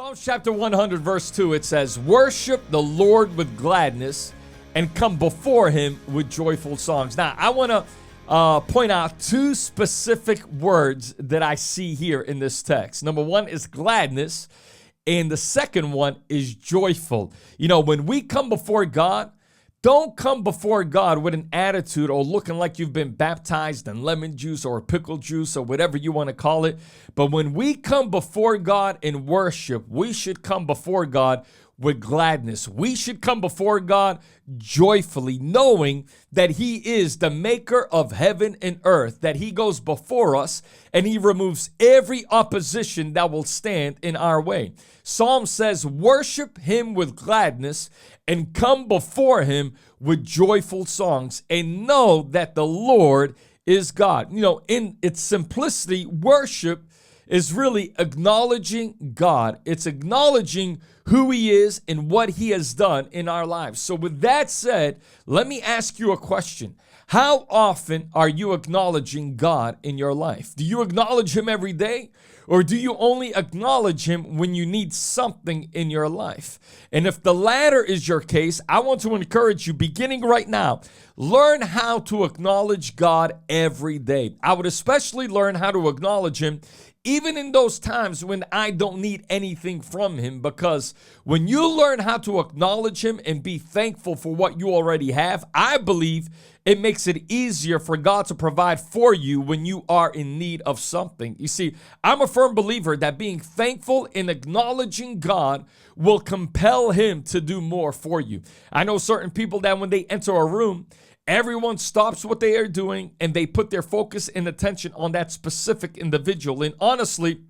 Psalms chapter 100, verse 2, it says, "Worship the Lord with gladness and come before him with joyful songs." Now, I want to point out two specific words that I see here in this text. Number one is gladness, and the second one is joyful. You know, when we come before God, don't come before God with an attitude or looking like you've been baptized in lemon juice or pickle juice or whatever you want to call it. But when we come before God in worship, we should come before God with gladness. We should come before God joyfully, knowing that he is the maker of heaven and earth, that he goes before us and he removes every opposition that will stand in our way. Psalm says, worship him with gladness and come before him with joyful songs and know that the Lord is God. You know, in its simplicity, worship is really acknowledging God. It's acknowledging who he is and what he has done in our lives. So with that said, let me ask you a question. How often are you acknowledging God in your life? Do you acknowledge him every day? Or do you only acknowledge him when you need something in your life? And if the latter is your case, I want to encourage you, beginning right now, learn how to acknowledge God every day. I would especially learn how to acknowledge him even in those times when I don't need anything from him, because when you learn how to acknowledge him and be thankful for what you already have, I believe it makes it easier for God to provide for you when you are in need of something. You see, I'm a firm believer that being thankful and acknowledging God will compel him to do more for you. I know certain people that when they enter a room, everyone stops what they are doing and they put their focus and attention on that specific individual. And honestly,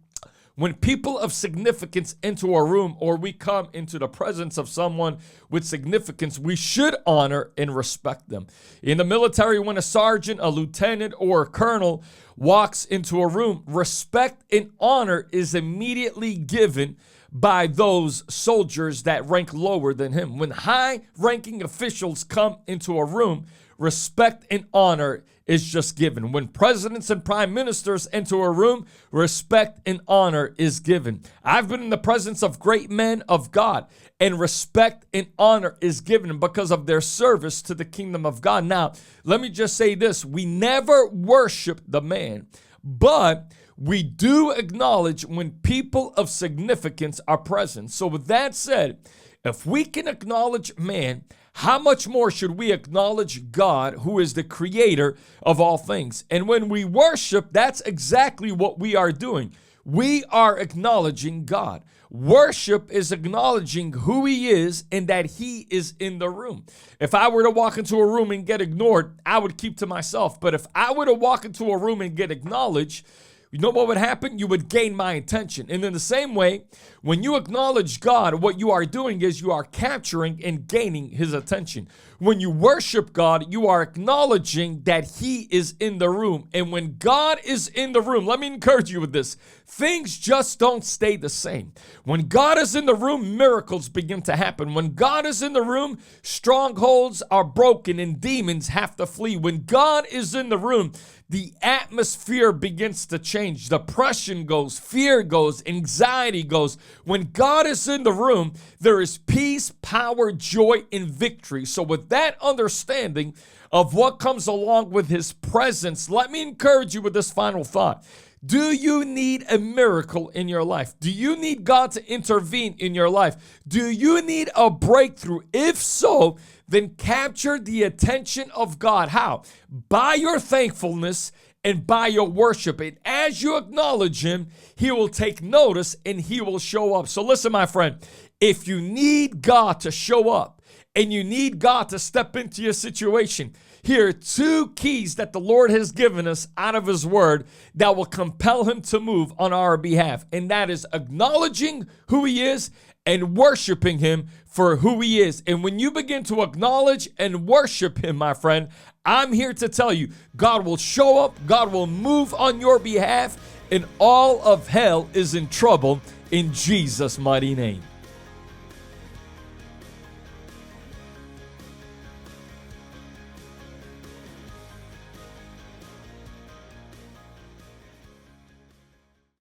when people of significance enter a room or we come into the presence of someone with significance, we should honor and respect them. In the military, when a sergeant, a lieutenant, or a colonel walks into a room, respect and honor is immediately given by those soldiers that rank lower than him. When high-ranking officials come into a room, respect and honor is just given. When presidents and prime ministers enter a room, respect and honor is given. I've been in the presence of great men of God, and respect and honor is given because of their service to the kingdom of God. Now, let me just say this. We never worship the man, but we do acknowledge when people of significance are present. So with that said, if we can acknowledge man, how much more should we acknowledge God, who is the creator of all things? And when we worship, that's exactly what we are doing. We are acknowledging God. Worship is acknowledging who he is and that he is in the room. If I were to walk into a room and get ignored, I would keep to myself. But if I were to walk into a room and get acknowledged, you know what would happen? You would gain my attention. And in the same way, when you acknowledge God, what you are doing is you are capturing and gaining his attention. When you worship God, you are acknowledging that he is in the room. And when God is in the room, let me encourage you with this. Things just don't stay the same. When God is in the room, miracles begin to happen. When God is in the room, strongholds are broken and demons have to flee. When God is in the room, the atmosphere begins to change. Depression goes, fear goes, anxiety goes. When God is in the room, there is peace, power, joy, and victory. So with that understanding of what comes along with his presence, let me encourage you with this final thought. Do you need a miracle in your life? Do you need God to intervene in your life? Do you need a breakthrough? If so, then capture the attention of God. How? By your thankfulness and by your worship. And as you acknowledge him, he will take notice and he will show up. So listen, my friend, if you need God to show up and you need God to step into your situation, here are two keys that the Lord has given us out of his word that will compel him to move on our behalf. And that is acknowledging who he is and worshiping him for who he is. And when you begin to acknowledge and worship him, my friend, I'm here to tell you, God will show up, God will move on your behalf, and all of hell is in trouble in Jesus' mighty name.